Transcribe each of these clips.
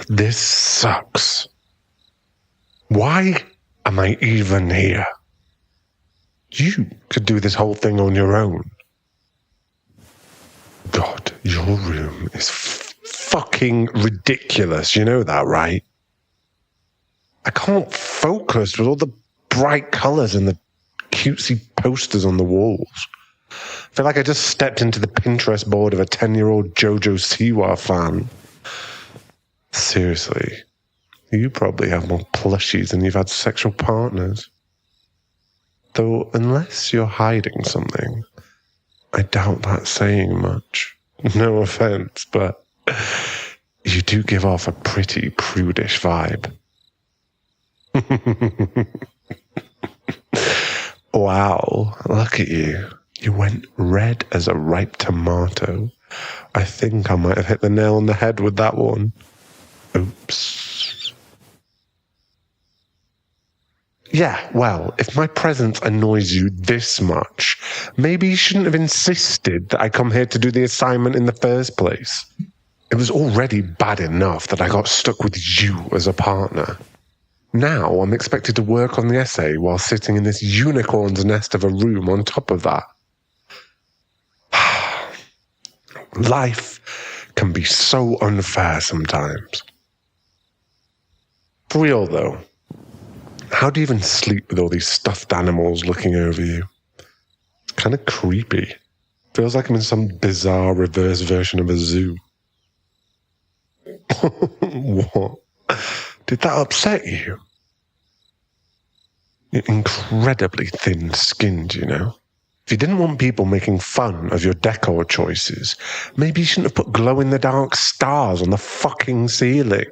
This sucks. Why am I even here? You could do this whole thing on your own. God, your room is fucking ridiculous. You know that, right? I can't focus with all the bright colors and the cutesy posters on the walls. I feel like I just stepped into the Pinterest board of a 10-year-old JoJo Siwa fan. Seriously, you probably have more plushies than you've had sexual partners. Though, unless you're hiding something, I doubt that's saying much. No offense, but you do give off a pretty prudish vibe. Wow, look at you. You went red as a ripe tomato. I think I might have hit the nail on the head with that one. Oops. Yeah, well, if my presence annoys you this much, maybe you shouldn't have insisted that I come here to do the assignment in the first place. It was already bad enough that I got stuck with you as a partner. Now I'm expected to work on the essay while sitting in this unicorn's nest of a room on top of that. Life can be so unfair sometimes. For real, though, how do you even sleep with all these stuffed animals looking over you? It's kind of creepy. Feels like I'm in some bizarre reverse version of a zoo. What? Did that upset you? You're incredibly thin-skinned, you know? If you didn't want people making fun of your decor choices, maybe you shouldn't have put glow-in-the-dark stars on the fucking ceiling.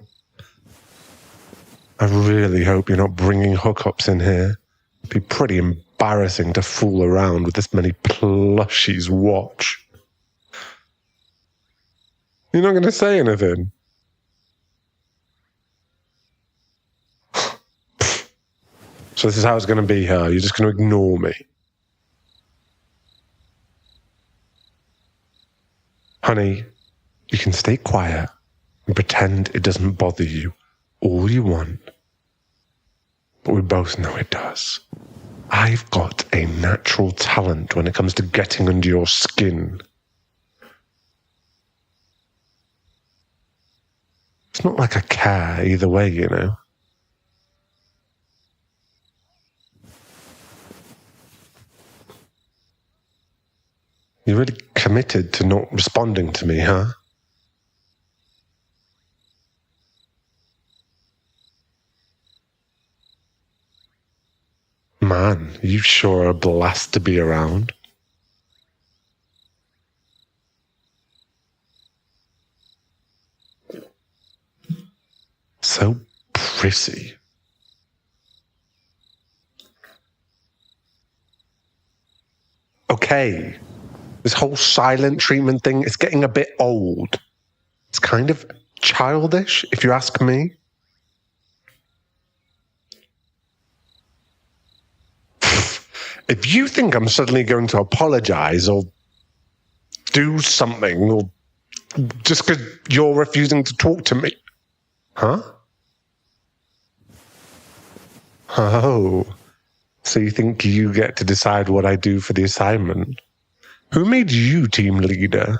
I really hope you're not bringing hookups in here. It'd be pretty embarrassing to fool around with this many plushies watch. You're not going to say anything? So this is how it's going to be, huh? You're just going to ignore me. Honey, you can stay quiet and pretend it doesn't bother you all you want. But we both know it does. I've got a natural talent when it comes to getting under your skin. It's not like I care either way, you know. You're really committed to not responding to me, huh? Man, you sure are a blast to be around. So pretty. Okay. This whole silent treatment thing is getting a bit old. It's kind of childish, if you ask me. If you think I'm suddenly going to apologize or do something, or just because you're refusing to talk to me, huh? Oh, so you think you get to decide what I do for the assignment? Who made you team leader?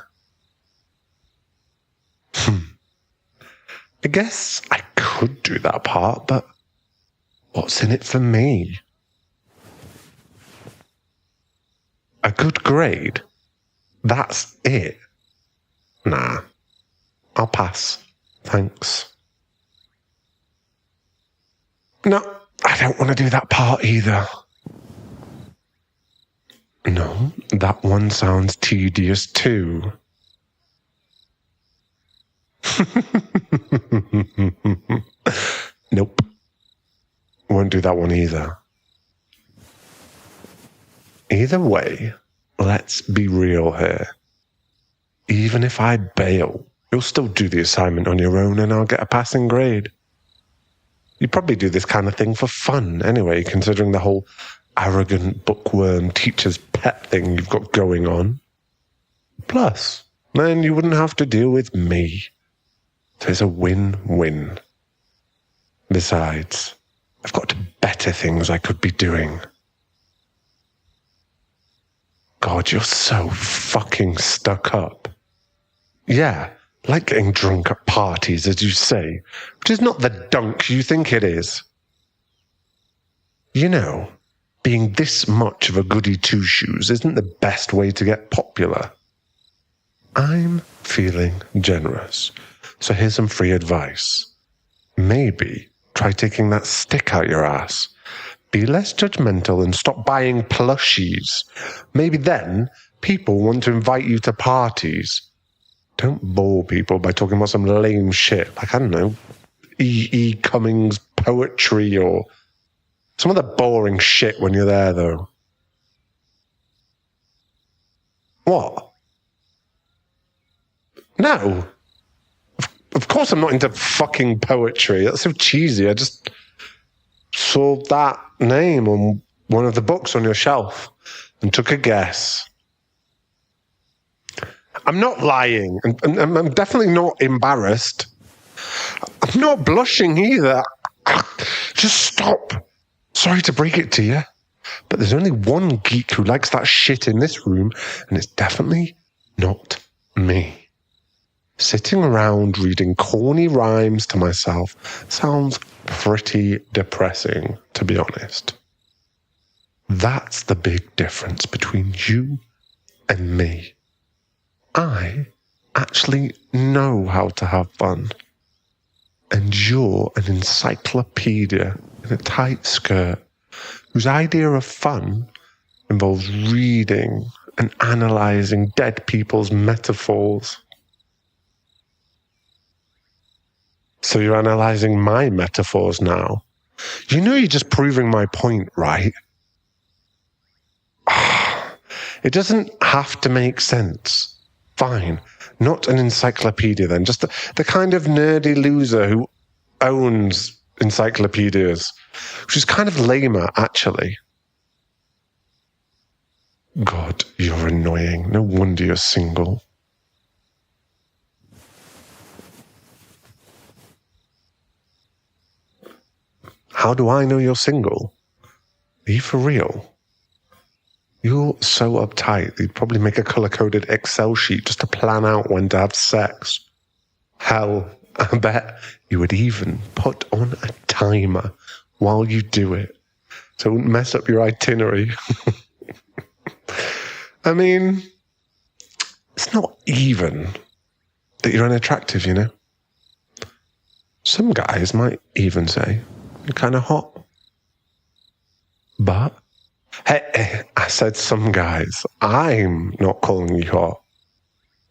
I guess I could do that part, but what's in it for me? A good grade? That's it? Nah, I'll pass. Thanks. No, I don't want to do that part either. No, that one sounds tedious too. Nope. Won't do that one either. Either way, let's be real here. Even if I bail, you'll still do the assignment on your own and I'll get a passing grade. You probably do this kind of thing for fun anyway, considering the whole arrogant bookworm teacher's pet thing you've got going on. Plus, then you wouldn't have to deal with me. So it's a win-win. Besides, I've got better things I could be doing. God, you're so fucking stuck up. Yeah, like getting drunk at parties, as you say, which is not the dunk you think it is. You know, being this much of a goody two-shoes isn't the best way to get popular. I'm feeling generous, so here's some free advice. Maybe try taking that stick out your ass. Be less judgmental and stop buying plushies. Maybe then people want to invite you to parties. Don't bore people by talking about some lame shit, like, I don't know, E. Cummings poetry or some of the boring shit when you're there, though. What? No. Of course I'm not into fucking poetry. That's so cheesy. I just saw that name on one of the books on your shelf and took a guess. I'm not lying, and I'm definitely not embarrassed. I'm not blushing either. Just stop. Sorry to break it to you, but there's only one geek who likes that shit in this room, and it's definitely not me. Sitting around reading corny rhymes to myself sounds pretty depressing, to be honest. That's the big difference between you and me. I actually know how to have fun. And you're an encyclopedia in a tight skirt whose idea of fun involves reading and analysing dead people's metaphors. So you're analysing my metaphors now. You know you're just proving my point, right? It doesn't have to make sense. Fine. Not an encyclopedia then. Just the kind of nerdy loser who owns encyclopedias, which is kind of lamer, actually. God, you're annoying. No wonder you're single. How do I know you're single? Are you for real? You're so uptight that you'd probably make a colour-coded Excel sheet just to plan out when to have sex. Hell, I bet you would even put on a timer while you do it, so it wouldn't mess up your itinerary. I mean, it's not even that you're unattractive, you know? Some guys might even say you're kind of hot. But, hey, I said some guys. I'm not calling you hot.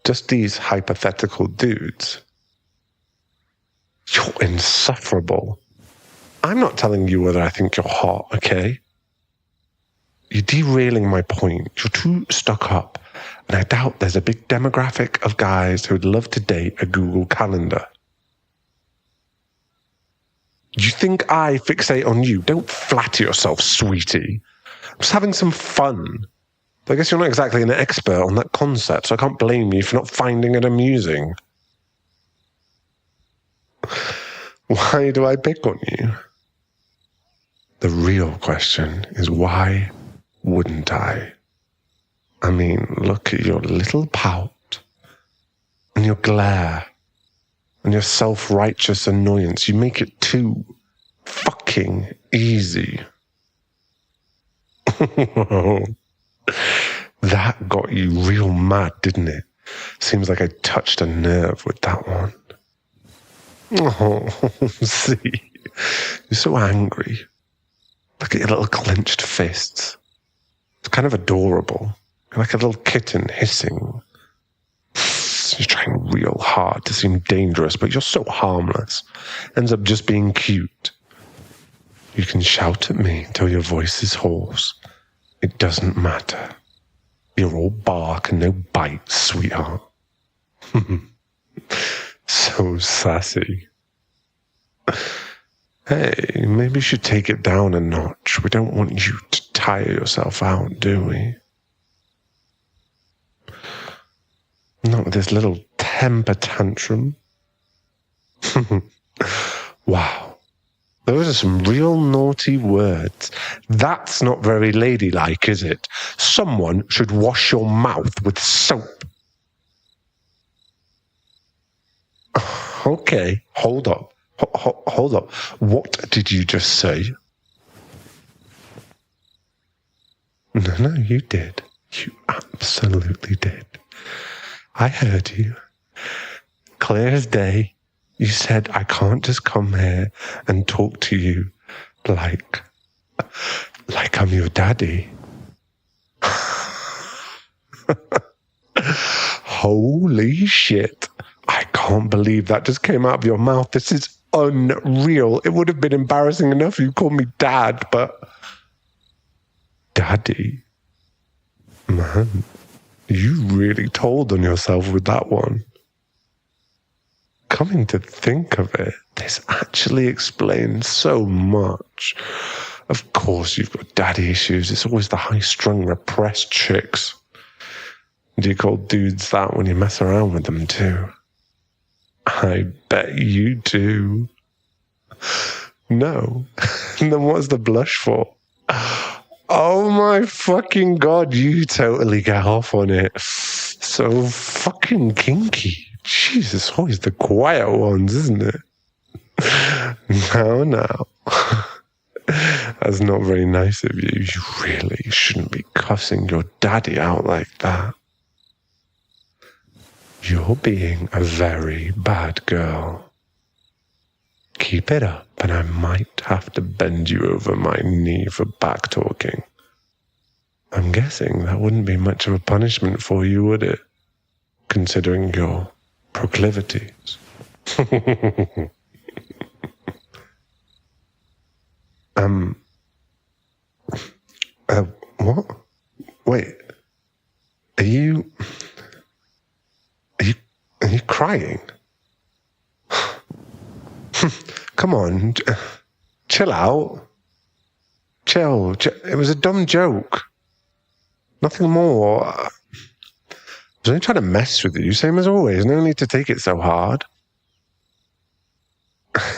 Just these hypothetical dudes. You're insufferable. I'm not telling you whether I think you're hot, okay? You're derailing my point. You're too stuck up. And I doubt there's a big demographic of guys who would love to date a Google Calendar. You think I fixate on you? Don't flatter yourself, sweetie. I'm just having some fun. I guess you're not exactly an expert on that concept, so I can't blame you for not finding it amusing. Why do I pick on you? The real question is, why wouldn't I? I mean, look at your little pout and your glare and your self-righteous annoyance. You make it too fucking easy. That got you real mad, didn't it? Seems like I touched a nerve with that one. Oh, see, you're so angry. Look at your little clenched fists. It's kind of adorable. You're like a little kitten hissing. You're trying real hard to seem dangerous, but you're so harmless. Ends up just being cute. You can shout at me till your voice is hoarse. It doesn't matter. You're all bark and no bite, sweetheart. So sassy. Hey, maybe you should take it down a notch. We don't want you to tire yourself out, do we? Not with this little temper tantrum. Wow. Those are some real naughty words. That's not very ladylike, is it? Someone should wash your mouth with soap. Okay, hold up. Hold up. What did you just say? No, you did. You absolutely did. I heard you. Clear as day. You said I can't just come here and talk to you like I'm your daddy. Holy shit. I can't believe that just came out of your mouth. This is unreal. It would have been embarrassing enough if you called me dad, but... Daddy? Man, you really told on yourself with that one. Coming to think of it, this actually explains so much. Of course you've got daddy issues. It's always the high-strung, repressed chicks. Do you call dudes that when you mess around with them too? I bet you do. No. Then what's the blush for? Oh my fucking God, you totally get off on it. So fucking kinky. Jesus, always the quiet ones, isn't it? No. That's not very nice of you. You really shouldn't be cussing your daddy out like that. You're being a very bad girl. Keep it up, and I might have to bend you over my knee for back talking. I'm guessing that wouldn't be much of a punishment for you, would it? Considering your proclivities. What? Wait. Are you crying? Come on, chill out. Chill. It was a dumb joke. Nothing more. I was only trying to mess with you, same as always. No need to take it so hard.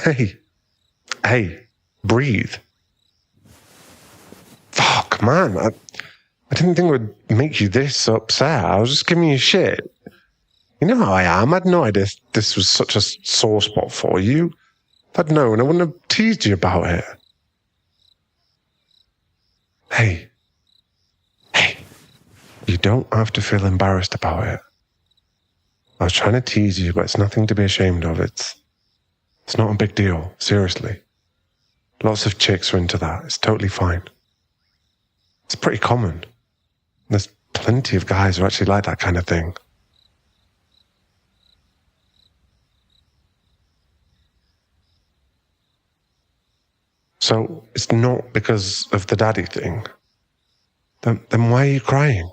Hey, breathe. Fuck, man. I didn't think it would make you this upset. I was just giving you shit. You know how I am. I had no idea this was such a sore spot for you. If I'd known, I wouldn't have teased you about it. Hey. You don't have to feel embarrassed about it. I was trying to tease you, but it's nothing to be ashamed of. It's not a big deal, seriously. Lots of chicks are into that. It's totally fine. It's pretty common. There's plenty of guys who actually like that kind of thing. So it's not because of the daddy thing. Then why are you crying?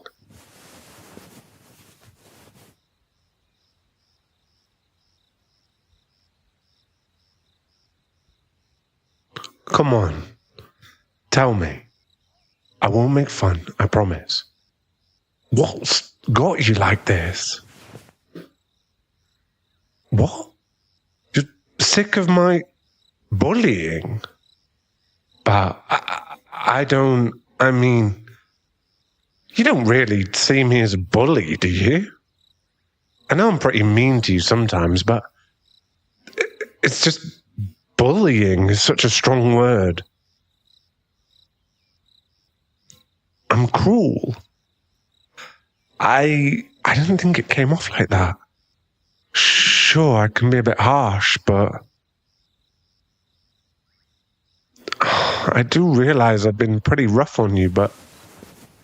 Come on. Tell me. I won't make fun, I promise. What's got you like this? What? You're sick of my bullying? But I mean, you don't really see me as a bully, do you? I know I'm pretty mean to you sometimes, but it's just bullying is such a strong word. I'm cruel. I didn't think it came off like that. Sure, I can be a bit harsh, but I do realize I've been pretty rough on you, but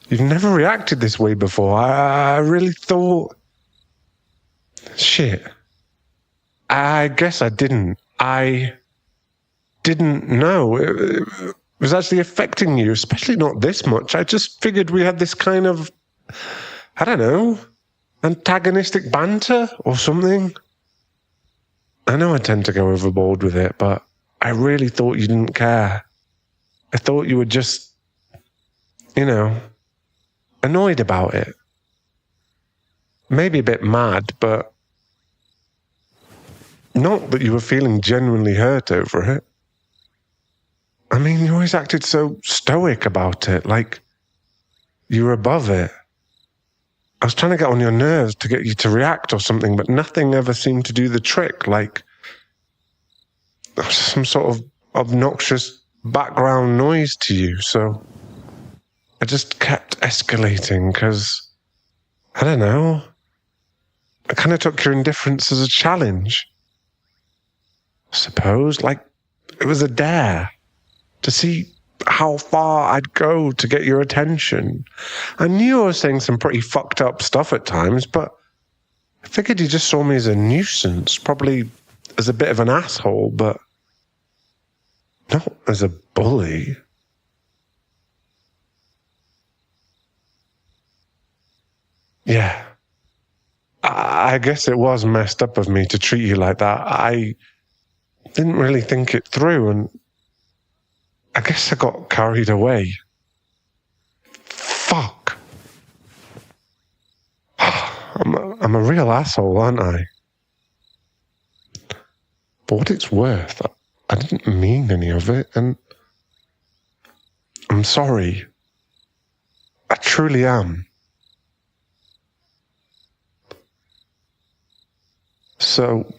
you've never reacted this way before. I really thought... Shit. I guess I didn't. I didn't know it was actually affecting you, especially not this much. I just figured we had this kind of, I don't know, antagonistic banter or something. I know I tend to go overboard with it, but I really thought you didn't care. I thought you were just, annoyed about it. Maybe a bit mad, but Not that you were feeling genuinely hurt over it. I mean, you always acted so stoic about it, like you were above it. I was trying to get on your nerves to get you to react or something, but nothing ever seemed to do the trick, like some sort of obnoxious background noise to you. So I just kept escalating because, I don't know, I kind of took your indifference as a challenge. I suppose, like it was a dare to see how far I'd go to get your attention. I knew I was saying some pretty fucked up stuff at times, but I figured you just saw me as a nuisance, probably as a bit of an asshole, but not as a bully. Yeah. I guess it was messed up of me to treat you like that. I didn't really think it through, and I guess I got carried away. Fuck. I'm a real asshole, aren't I? For what it's worth, I didn't mean any of it, and I'm sorry. I truly am. So,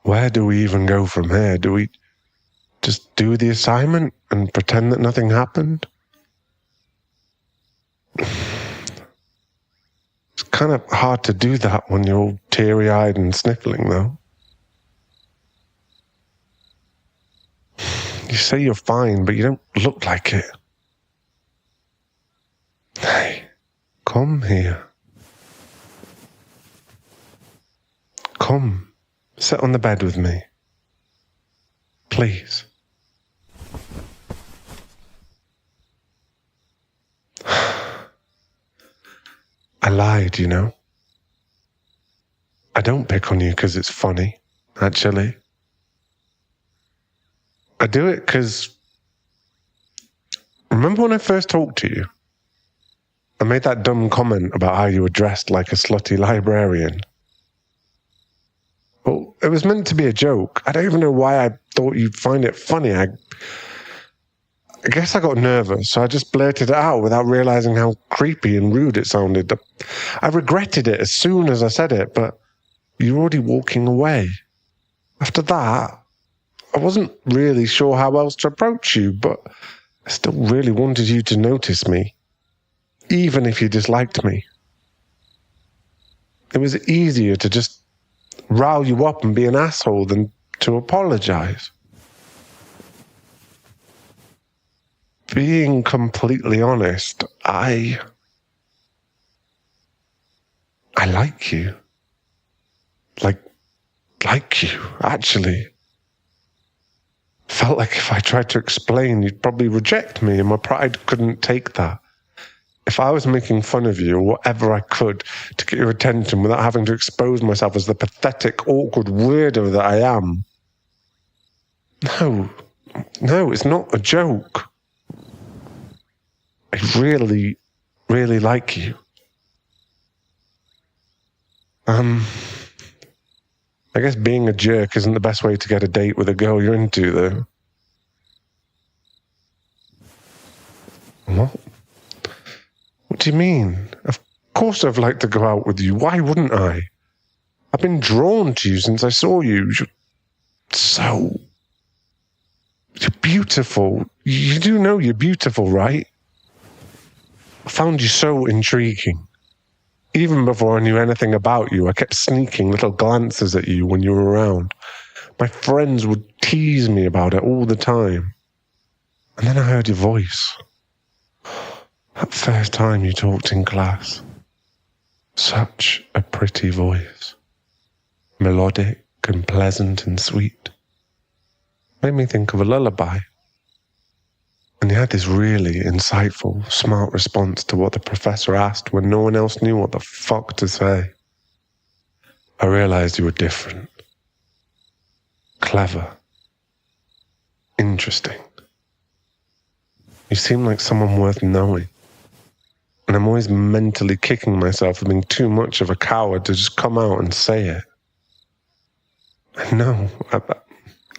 where do we even go from here? Do we just do the assignment and pretend that nothing happened? It's kind of hard to do that when you're all teary-eyed and sniffling, though. You say you're fine, but you don't look like it. Hey, come here. Come, sit on the bed with me. Please. I lied, you know. I don't pick on you because it's funny, actually. I do it because... Remember when I first talked to you? I made that dumb comment about how you were dressed like a slutty librarian. Well, it was meant to be a joke. I don't even know why I thought you'd find it funny. I guess I got nervous, so I just blurted it out without realizing how creepy and rude it sounded. I regretted it as soon as I said it, but you were already walking away. After that, I wasn't really sure how else to approach you, but I still really wanted you to notice me, even if you disliked me. It was easier to just rile you up and be an asshole than to apologize. Being completely honest, I like you. Like you, actually. Felt like if I tried to explain, you'd probably reject me, and my pride couldn't take that. If I was making fun of you or whatever I could to get your attention without having to expose myself as the pathetic, awkward weirdo that I am. No, it's not a joke. I really, really like you. I guess being a jerk isn't the best way to get a date with a girl you're into, though. What? What do you mean? Of course I'd like to go out with you. Why wouldn't I? I've been drawn to you since I saw you. You're beautiful. You do know you're beautiful, right? I found you so intriguing. Even before I knew anything about you, I kept sneaking little glances at you when you were around. My friends would tease me about it all the time. And then I heard your voice. That first time you talked in class. Such a pretty voice. Melodic and pleasant and sweet. Made me think of a lullaby. And you had this really insightful, smart response to what the professor asked when no one else knew what the fuck to say. I realized you were different. Clever. Interesting. You seem like someone worth knowing. And I'm always mentally kicking myself for being too much of a coward to just come out and say it. No,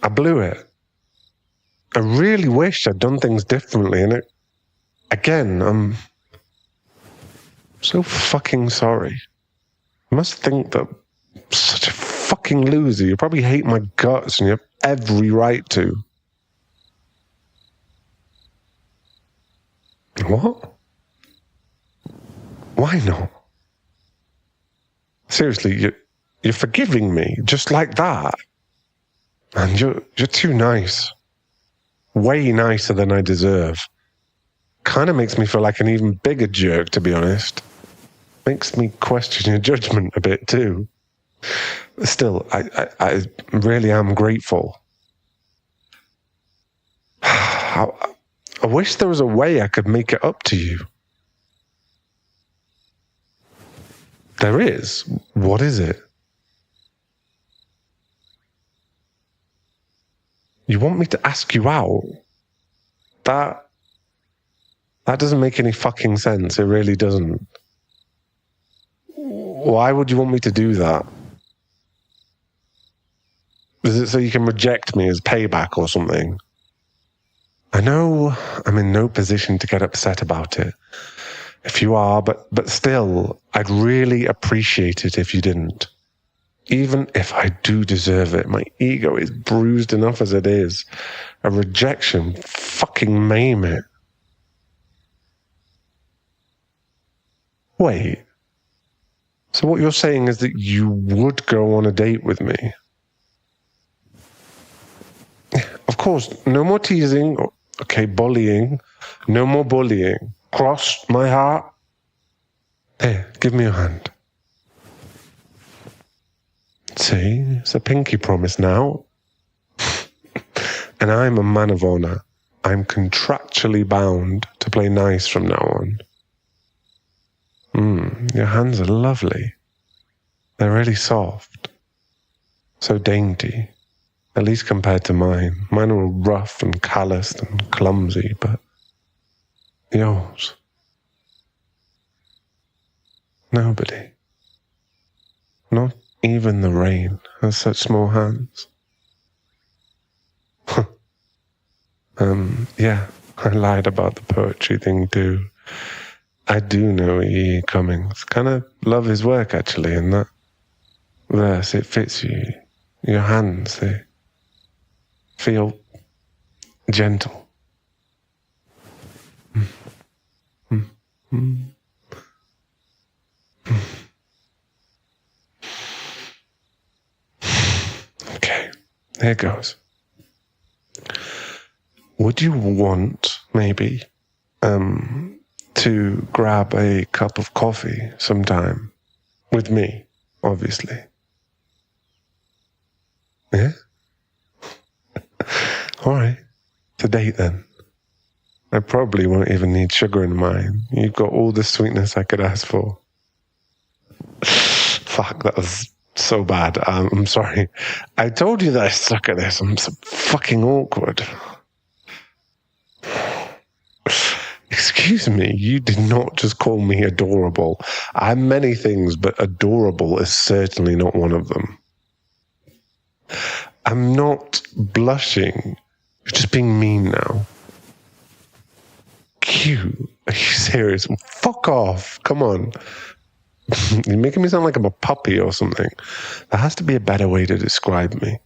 I blew it. I really wish I'd done things differently, and again, I'm so fucking sorry. You must think that I'm such a fucking loser. You probably hate my guts, and you have every right to. What? Why not? Seriously, you're forgiving me just like that? And you're too nice. Way nicer than I deserve. Kind of makes me feel like an even bigger jerk, to be honest. Makes me question your judgment a bit too. Still, I really am grateful. I wish there was a way I could make it up to you. There is? What is it? You want me to ask you out? That doesn't make any fucking sense. It really doesn't. Why would you want me to do that? Is it so you can reject me as payback or something? I know I'm in no position to get upset about it. If you are, but still, I'd really appreciate it if you didn't. Even if I do deserve it, my ego is bruised enough as it is. A rejection, fucking maim it. Wait. So what you're saying is that you would go on a date with me? Of course, no more teasing. Okay, bullying. No more bullying. Cross my heart. Here, give me your hand. See, it's a pinky promise now. And I'm a man of honor. I'm contractually bound to play nice from now on. Your hands are lovely. They're really soft. So dainty. At least compared to mine. Mine are all rough and calloused and clumsy, but yours. Nobody. Not even the rain has such small hands. Yeah, I lied about the poetry thing too. I do know E. Cummings. Kind of love his work, actually, in that verse. It fits you. Your hands, they feel gentle. Okay, here goes. Would you want, maybe, to grab a cup of coffee sometime? With me, obviously. Yeah? All right. It's a date then. I probably won't even need sugar in mine. You've got all the sweetness I could ask for. Fuck, that was so bad. I'm sorry. I told you that I suck at this. I'm so fucking awkward. Excuse me, you did not just call me adorable. I'm many things, but adorable is certainly not one of them. I'm not blushing. You're just being mean now. Cute? Are you serious? Fuck off. Come on. You're making me sound like I'm a puppy or something. There has to be a better way to describe me.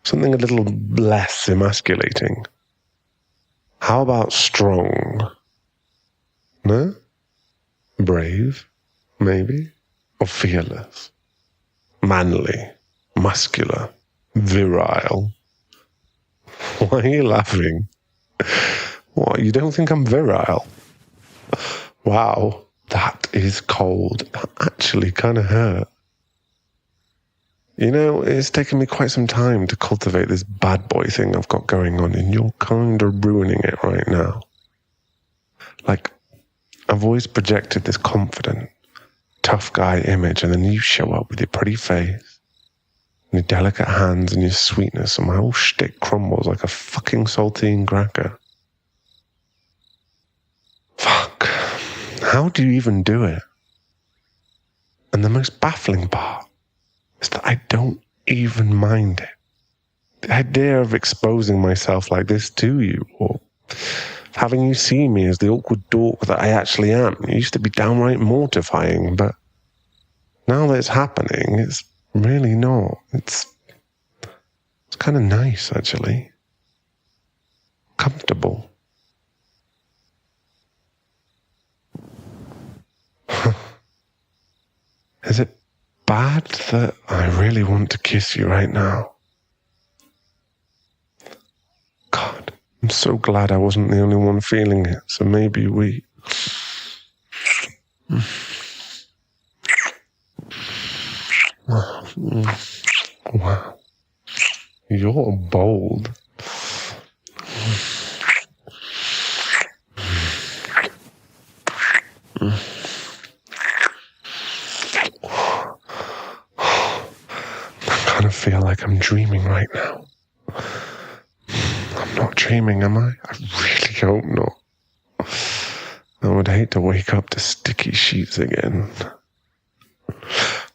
Something a little less emasculating. How about strong? No? Brave? Maybe? Or fearless? Manly? Muscular? Virile? Why are you laughing? What, you don't think I'm virile? Wow, that is cold. That actually kind of hurt. You know, it's taken me quite some time to cultivate this bad boy thing I've got going on, and you're kind of ruining it right now. Like, I've always projected this confident, tough guy image, and then you show up with your pretty face, and your delicate hands and your sweetness, and my whole shtick crumbles like a fucking saltine cracker. Fuck. How do you even do it? And the most baffling part is that I don't even mind it. The idea of exposing myself like this to you, or having you see me as the awkward dork that I actually am, used to be downright mortifying, but now that it's happening, it's really not. It's kind of nice, actually. Comfortable. Is it bad that I really want to kiss you right now? God, I'm so glad I wasn't the only one feeling it, so maybe we... Wow. You're bold. I kind of feel like I'm dreaming right now. I'm not dreaming, am I? I really hope not. I would hate to wake up to sticky sheets again.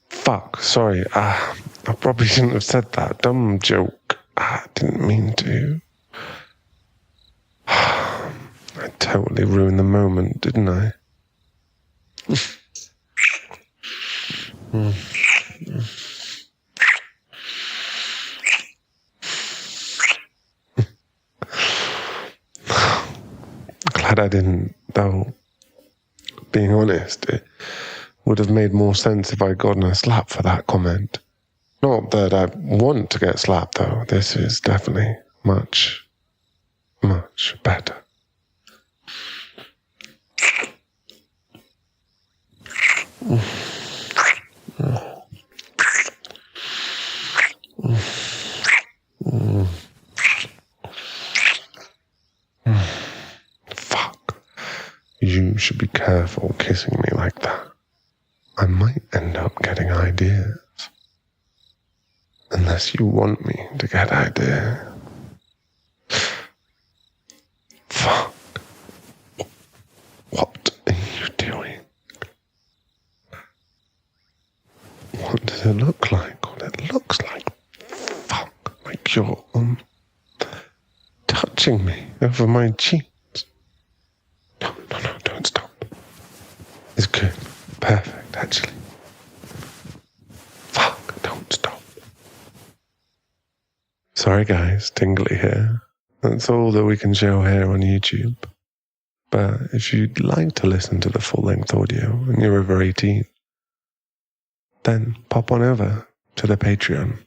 Fuck, sorry. I probably shouldn't have said that. Dumb joke. I didn't mean to. I totally ruined the moment, didn't I? Glad I didn't, though. Being honest, it would have made more sense if I'd gotten a slap for that comment. Not that I want to get slapped, though. This is definitely much, much better. Fuck. You should be careful kissing me like that. I might end up getting ideas. Unless you want me to get ideas. Fuck. What are you doing? What does it look like? What it looks like? Fuck. Like you're, touching me over my cheeks. No, don't stop. It's good. Perfect, actually. Fuck, don't stop. Sorry guys, Tingly here. That's all that we can show here on YouTube. But if you'd like to listen to the full-length audio and you're over 18, then pop on over to the Patreon.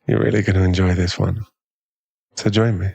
You're really going to enjoy this one. So join me.